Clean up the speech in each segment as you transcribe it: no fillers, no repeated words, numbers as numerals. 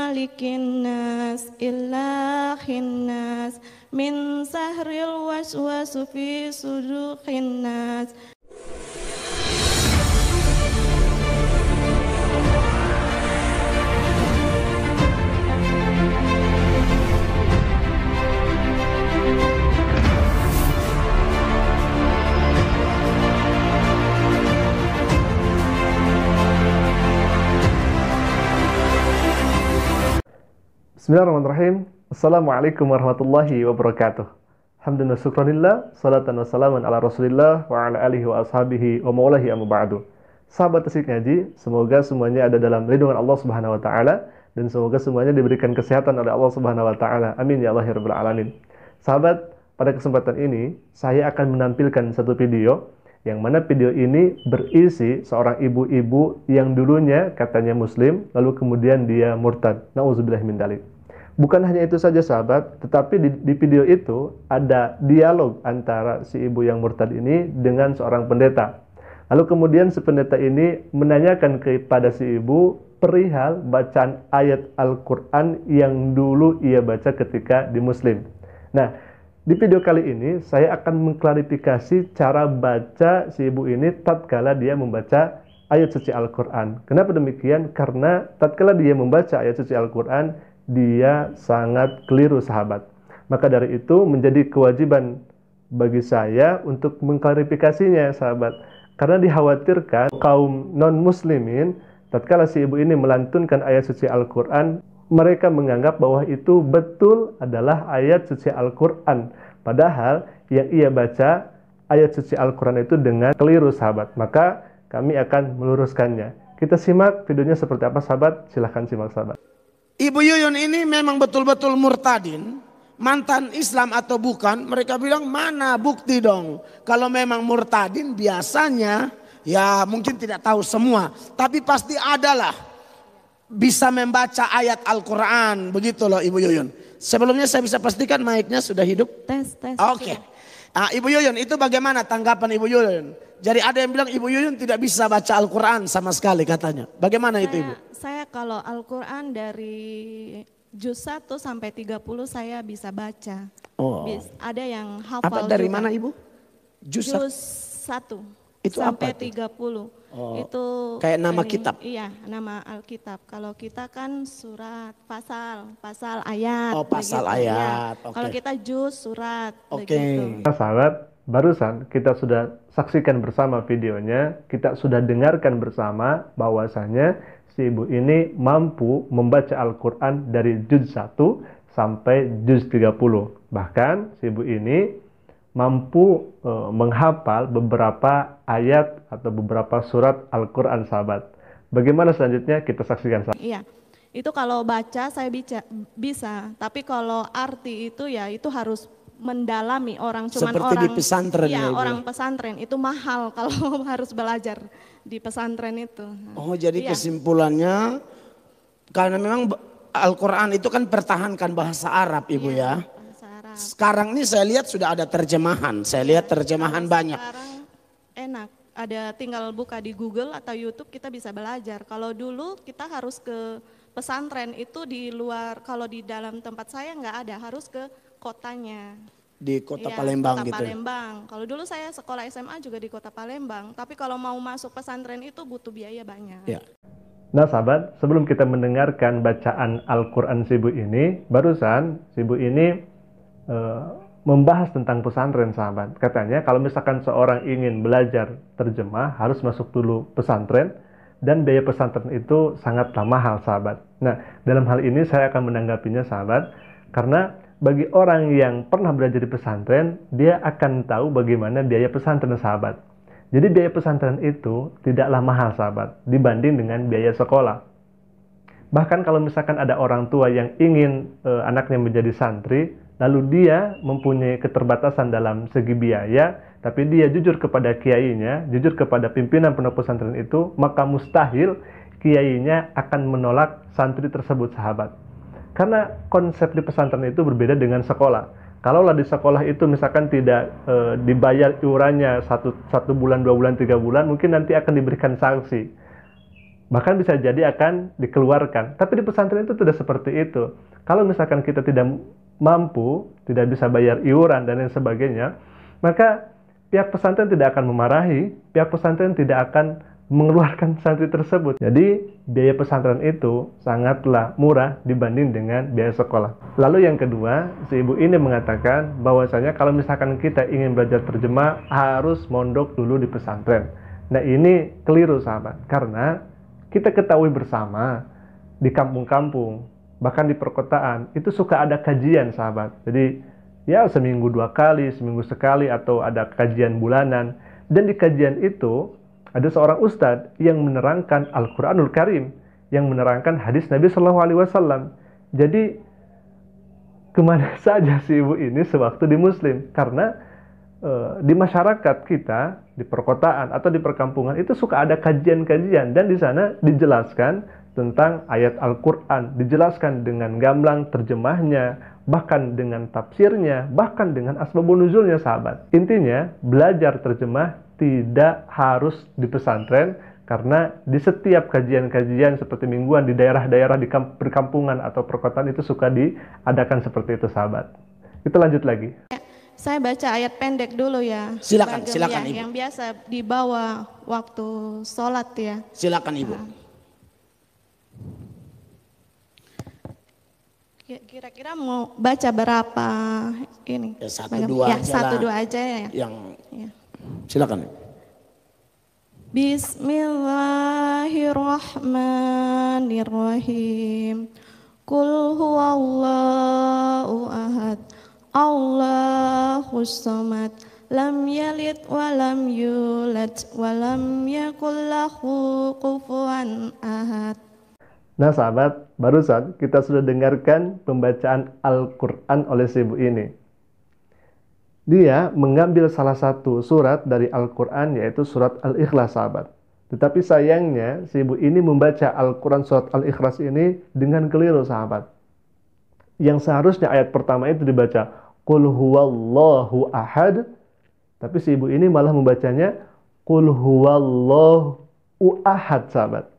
malikin nas ilahin nas min sahril waswasu fi sudurin nas. Bismillahirrahmanirrahim. Assalamualaikum warahmatullahi wabarakatuh. Alhamdulillah syukranillah, salatan wassalaman ala rasulillah wa ala alihi wa ashabihi wa maulahi amma ba'du. Sahabat Tasik Ngaji, semoga semuanya ada dalam lindungan Allah Subhanahu wa taala dan semoga semuanya diberikan kesehatan oleh Allah Subhanahu wa taala. Amin ya Allah ya rabbal alamin. Sahabat, pada kesempatan ini saya akan menampilkan satu video yang mana video ini berisi seorang ibu-ibu yang dulunya katanya muslim lalu kemudian dia murtad. Nauzubillah min dzalik. Bukan hanya itu saja sahabat, tetapi di video itu ada dialog antara si ibu yang murtad ini dengan seorang pendeta. Lalu kemudian si pendeta ini menanyakan kepada si ibu perihal bacaan ayat Al-Quran yang dulu ia baca ketika di muslim. Nah, di video kali ini saya akan mengklarifikasi cara baca si ibu ini tatkala dia membaca ayat suci Al-Quran. Kenapa demikian? Karena tatkala dia membaca ayat suci Al-Quran, dia sangat keliru sahabat. Maka dari itu menjadi kewajiban bagi saya untuk mengklarifikasinya sahabat. Karena dikhawatirkan kaum non-muslimin tatkala si ibu ini melantunkan ayat suci Al-Quran, mereka menganggap bahwa itu betul adalah ayat suci Al-Quran. Padahal yang ia baca ayat suci Al-Quran itu dengan keliru sahabat. Maka kami akan meluruskannya. Kita simak videonya seperti apa sahabat. Silahkan simak sahabat. Ibu Yuyun ini memang betul-betul murtadin, mantan Islam atau bukan, mereka bilang mana bukti dong. Kalau memang murtadin biasanya ya mungkin tidak tahu semua, tapi pasti adalah bisa membaca ayat Al-Quran, begitu loh Ibu Yuyun. Sebelumnya saya bisa pastikan mic-nya sudah hidup? Tes. Oke. Nah, Ibu Yuyun itu bagaimana tanggapan Ibu Yuyun? Jadi ada yang bilang Ibu Yuyun tidak bisa baca Al-Quran sama sekali katanya. Bagaimana itu Ibu? Saya kalau Al-Quran dari juz 1 sampai 30 saya bisa baca. Oh. Ada yang hafal apa dari juga. mana Ibu? Juz 1 itu sampai apa itu? 30. Oh. Itu kayak nama kitab. Iya, nama Alkitab. Kalau kita kan surat, pasal ayat. Oh, pasal begitu, ayat. ya. Okay. Kalau kita juz surat. Oke. Begitu. Sahabat, barusan kita sudah saksikan bersama videonya, kita sudah dengarkan bersama bahwasanya si ibu ini mampu membaca Al-Quran dari juz 1 sampai juz 30. Bahkan si ibu ini mampu menghafal beberapa ayat atau beberapa surat Al-Quran sahabat. Bagaimana selanjutnya kita saksikan sahabat. Iya, itu kalau baca saya bisa, tapi kalau arti itu ya itu harus mendalami orang, cuman seperti orang di pesantren ya, ya, orang pesantren itu mahal kalau harus belajar di pesantren itu. Oh, jadi iya. Kesimpulannya karena memang Al-Quran itu kan pertahankan bahasa Arab Ibu Iya, ya. bahasa Arab. Sekarang ini saya lihat sudah ada terjemahan. Saya lihat terjemahan banyak. Sekarang enak, ada tinggal buka di Google atau YouTube kita bisa belajar. Kalau dulu kita harus ke pesantren itu di luar, kalau di dalam tempat saya nggak ada, harus ke kotanya. Di kota Iya, Palembang kota gitu. Palembang. Kalau dulu saya sekolah SMA juga di kota Palembang, tapi kalau mau masuk pesantren itu butuh biaya banyak. Ya. Nah sahabat, sebelum kita mendengarkan bacaan Al-Quran si ibu ini, barusan si ibu ini membahas tentang pesantren sahabat. Katanya kalau misalkan seorang ingin belajar terjemah harus masuk dulu pesantren dan biaya pesantren itu sangatlah mahal sahabat. Nah dalam hal ini saya akan menanggapinya sahabat, karena bagi orang yang pernah belajar di pesantren, dia akan tahu bagaimana biaya pesantren sahabat. Jadi biaya pesantren itu tidaklah mahal sahabat dibanding dengan biaya sekolah. Bahkan kalau misalkan ada orang tua yang ingin anaknya menjadi santri, lalu dia mempunyai keterbatasan dalam segi biaya, tapi dia jujur kepada kiainya, jujur kepada pimpinan pondok pesantren itu, maka mustahil kiainya akan menolak santri tersebut sahabat. Karena konsep di pesantren itu berbeda dengan sekolah. Kalaulah di sekolah itu misalkan tidak dibayar iurannya satu bulan, 2 bulan, 3 bulan, mungkin nanti akan diberikan sanksi. Bahkan bisa jadi akan dikeluarkan. Tapi di pesantren itu tidak seperti itu. Kalau misalkan kita tidak mampu, tidak bisa bayar iuran dan lain sebagainya, maka pihak pesantren tidak akan memarahi, pihak pesantren tidak akan mengeluarkan santri tersebut. Jadi biaya pesantren itu sangatlah murah dibanding dengan biaya sekolah. Lalu yang kedua, si ibu ini mengatakan bahwasanya kalau misalkan kita ingin belajar terjemah harus mondok dulu di pesantren. Nah ini keliru sahabat, karena kita ketahui bersama di kampung-kampung, bahkan di perkotaan, itu suka ada kajian sahabat. Jadi ya seminggu 2 kali, seminggu sekali, atau ada kajian bulanan. Dan di kajian itu ada seorang ustadz yang menerangkan Al-Quranul Karim, yang menerangkan hadis Nabi SAW. Jadi kemana saja si ibu ini sewaktu di Muslim? Karena di masyarakat kita, di perkotaan atau di perkampungan itu suka ada kajian-kajian, dan di sana dijelaskan tentang ayat Al-Quran, dijelaskan dengan gamblang terjemahnya, bahkan dengan tafsirnya, bahkan dengan asbabun nuzulnya sahabat. Intinya belajar terjemah tidak harus di pesantren, karena di setiap kajian-kajian seperti mingguan di daerah-daerah di perkampungan atau perkotaan itu suka diadakan seperti itu sahabat. Kita lanjut lagi. Saya baca ayat pendek dulu ya. Silakan, Bagem, silakan ya, Ibu. yang biasa dibawa waktu sholat ya. Silakan Ibu. Kira-kira mau baca berapa ini? Ya, 1, Bagem? 2 ya, aja 1, lah. 2 aja ya. Yang Ya. silakan. Bismillahirrahmanirrahim. Qul huwallahu ahad. Allahus samad. Lam yalid wa lam yulad wa lam yakul lahu kufuwan ahad. Nah sahabat, barusan kita sudah dengarkan pembacaan Al-Quran oleh si ibu ini. Dia mengambil salah satu surat dari Al-Quran, yaitu surat Al-Ikhlas sahabat. Tetapi sayangnya si ibu ini membaca Al-Quran surat Al-Ikhlas ini dengan keliru sahabat. Yang seharusnya ayat pertama itu dibaca Qul huwallahu ahad, tapi si ibu ini malah membacanya Qul huwallahu ahad sahabat.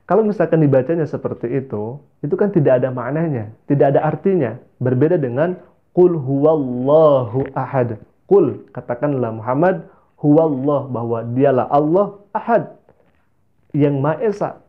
Kalau misalkan dibacanya seperti itu kan tidak ada maknanya, tidak ada artinya. Berbeda dengan Qul huwallahu ahad. Qul, katakanlah Muhammad, huwallah, bahwa dialah Allah, ahad, yang Maha Esa.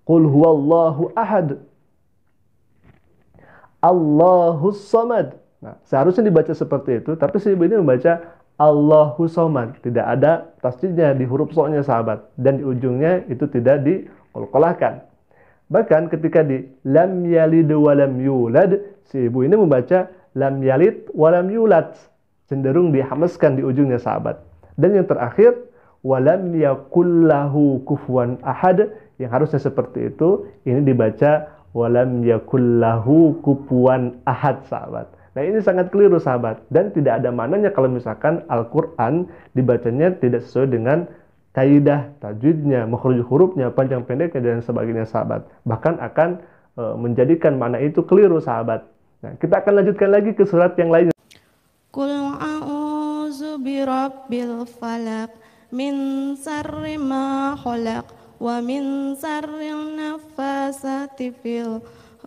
Qul huwallahu ahad. Allahus samad. Nah, seharusnya dibaca seperti itu, tapi si ibu ini membaca Allahus samad. Tidak ada tasdidnya di huruf so-nya sahabat, dan di ujungnya itu tidak dikolkolahkan. Bahkan ketika di lam yalid wa lam yulad, si ibu ini membaca lam yalid wa lam yulad, cenderung dihamaskan di ujungnya sahabat. Dan yang terakhir walam yakullahu kufuwan ahad, yang harusnya seperti itu, ini dibaca walam yakullahu kufuwan ahad sahabat. Nah ini sangat keliru sahabat, dan tidak ada mananya kalau misalkan Al-Quran dibacanya tidak sesuai dengan kaidah tajwidnya, makhraj hurufnya, panjang pendeknya dan sebagainya sahabat. Bahkan akan menjadikan makna itu keliru sahabat. Nah, kita akan lanjutkan lagi ke surat yang lainnya. Qul a'udzu birabbil falaq min syarri ma khalaq wa min syarril nafasati fil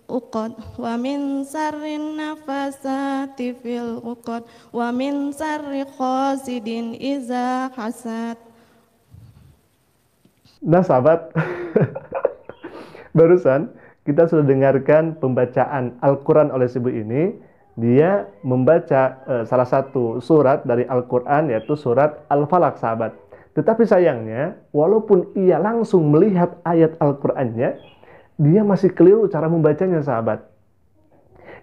uqad wa min syarrin nafasati fil uqad wa min syarri hasidin iza hasad. Nah sahabat, barusan kita sudah dengarkan pembacaan Al-Quran oleh si ibu ini. Dia membaca salah satu surat dari Al-Quran, yaitu surat Al-Falaq sahabat. Tetapi sayangnya, walaupun ia langsung melihat ayat Al-Qurannya, dia masih keliru cara membacanya sahabat.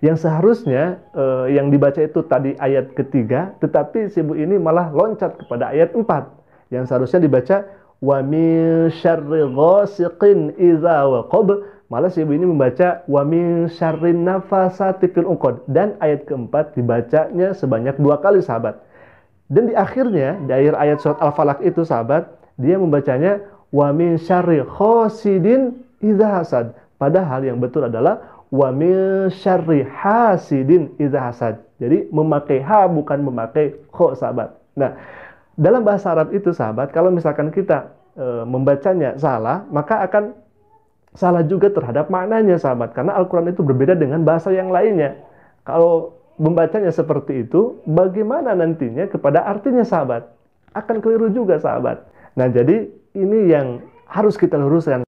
Yang seharusnya yang dibaca itu tadi ayat ketiga, tetapi si ibu ini malah loncat kepada ayat 4. Yang seharusnya dibaca wa min syarri ghasiqin idza waqab, malah si ibu ini membaca wa min syarrin nafasati fil uqad, dan ayat keempat dibacanya sebanyak 2 kali sahabat. Dan di akhirnya, di akhir ayat surat Al-Falaq itu sahabat, dia membacanya wa min syarri hasidin idza hasad. Padahal yang betul adalah wa min syarri hasidin idza hasad. Jadi memakai ha bukan memakai kho sahabat. Nah, dalam bahasa Arab itu sahabat, kalau misalkan kita membacanya salah, maka akan salah juga terhadap maknanya sahabat, karena Al-Quran itu berbeda dengan bahasa yang lainnya. Kalau membacanya seperti itu, bagaimana nantinya kepada artinya sahabat? Akan keliru juga sahabat. Nah, jadi ini yang harus kita luruskan.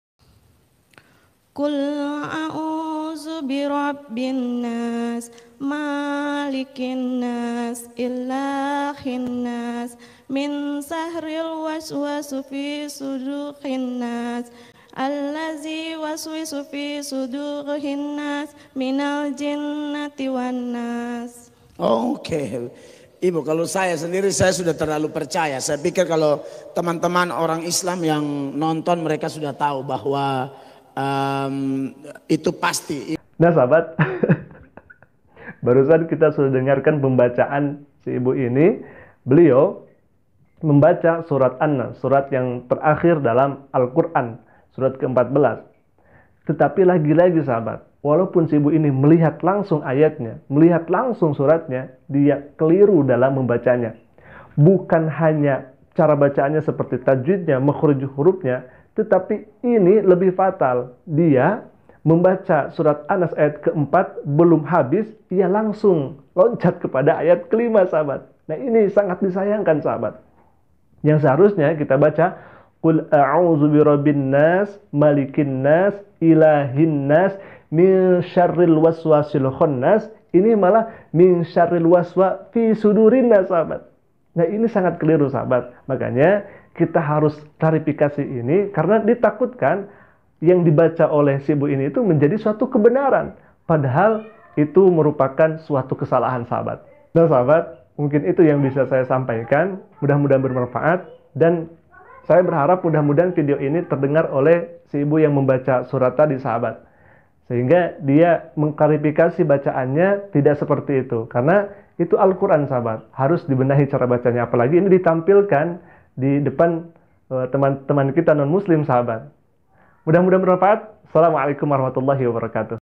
Qul a'udzu birabbin nas, malikin nas, ilahin nas, min sahril waswasu fi sudurin nas, allazi waswisu fi sudurin nas, minal jinnati wan nas. Oke. Ibu, kalau saya sendiri saya sudah terlalu percaya. Saya pikir kalau teman-teman orang Islam yang nonton mereka sudah tahu bahwa itu pasti. Nah sahabat, barusan kita sudah dengarkan pembacaan si ibu ini. Beliau membaca surat An-Nas, surat yang terakhir dalam Al-Quran, surat ke-14. Tetapi lagi-lagi sahabat, walaupun si ibu ini melihat langsung ayatnya, melihat langsung suratnya, dia keliru dalam membacanya. Bukan hanya cara bacaannya seperti tajwidnya, makhraj hurufnya, tetapi ini lebih fatal. Dia membaca surat An-Nas ayat ke-4 belum habis, ia langsung loncat kepada ayat ke-5 sahabat. Nah ini sangat disayangkan sahabat. Yang seharusnya kita baca Qul a'udzu birabbin nas, malikin nas, ilahin nas, min syarril waswasil khannas. Ini malah min syarril waswa fi sudurin nas sahabat. Nah ini sangat keliru sahabat. Makanya kita harus klarifikasi ini karena ditakutkan yang dibaca oleh si ibu ini itu menjadi suatu kebenaran. Padahal itu merupakan suatu kesalahan sahabat. Nah sahabat, mungkin itu yang bisa saya sampaikan. Mudah-mudahan bermanfaat. Dan saya berharap mudah-mudahan video ini terdengar oleh si ibu yang membaca surat tadi sahabat. Sehingga dia mengklarifikasi bacaannya tidak seperti itu. Karena itu Al-Quran sahabat. Harus dibenahi cara bacanya. Apalagi ini ditampilkan di depan teman-teman kita non-muslim sahabat. Mudah-mudahan bermanfaat. Assalamualaikum warahmatullahi wabarakatuh.